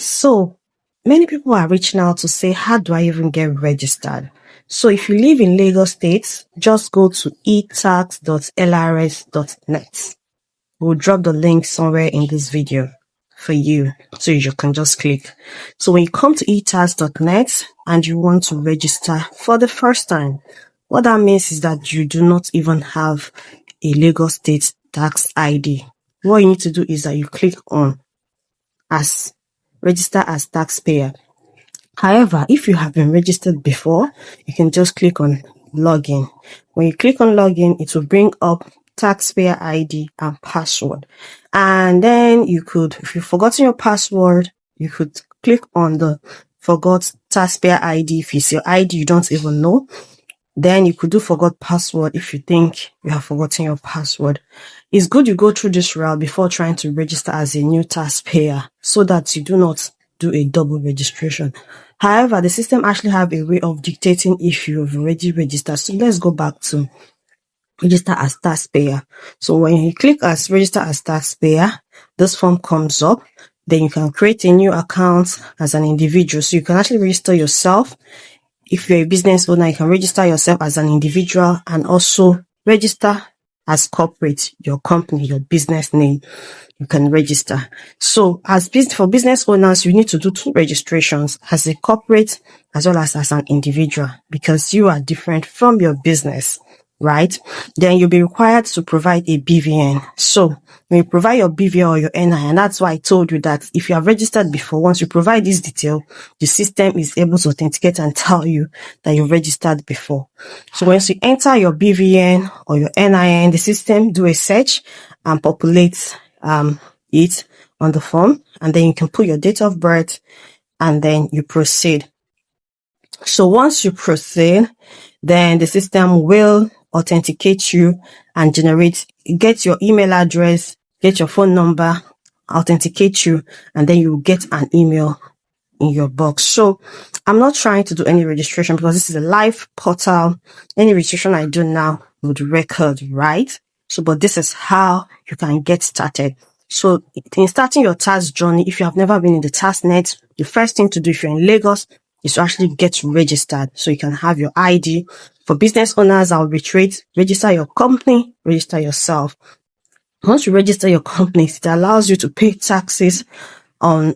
So many people are reaching out to say, how do I even get registered? So if you live in Lagos State, just go to etax.lrs.net. We'll drop the link somewhere in this video for you so you can just click. So when you come to etax.net and you want to register for the first time, what that means is that you do not even have a Lagos State tax ID. What you need to do is that you click on as register as taxpayer. However, if you have been registered before, you can just click on login. When you click on login, it will bring up taxpayer ID and password. And then you could, if you've forgotten your password, you could click on the forgot taxpayer ID. If it's your ID you don't even know, then you could do forgot password if you think you have forgotten your password. It's good you go through this route before trying to register as a new taxpayer so that you do not do a double registration. However, the system actually have a way of dictating if you've already registered. So let's go back to register as taxpayer. So when you click as register as taxpayer, this form comes up. Then you can create a new account as an individual. So you can actually register yourself. If you're a business owner, you can register yourself as an individual and also register as corporate, your company, your business name. You can register. So for business owners, you need to do 2 registrations, as a corporate as well as an individual, because you are different from your business, right? Then you'll be required to provide a BVN. So when you provide your BVN or your NI, and that's why I told you that if you have registered before, once you provide this detail, the system is able to authenticate and tell you that you've registered before. So once you enter your BVN or your NIN, the system do a search and populate it on the form, and then you can put your date of birth and then you proceed. So once you proceed, then the system will authenticate you and get your email address, get your phone number, authenticate you, and then you get an email in your box. So I'm not trying to do any registration because this is a live portal. Any registration I do now would record, right? So, but this is how you can get started. So in starting your tax journey, if you have never been in the tax net, the first thing to do if you're in Lagos is to actually get registered so you can have your ID. For business owners, I'll reiterate, register your company, register yourself. Once you register your company, it allows you to pay taxes on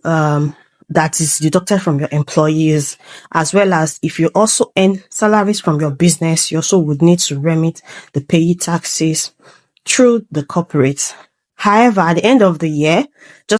that is deducted from your employees, as well as if you also earn salaries from your business, you also would need to remit the payee taxes through the corporate. However, at the end of the year, just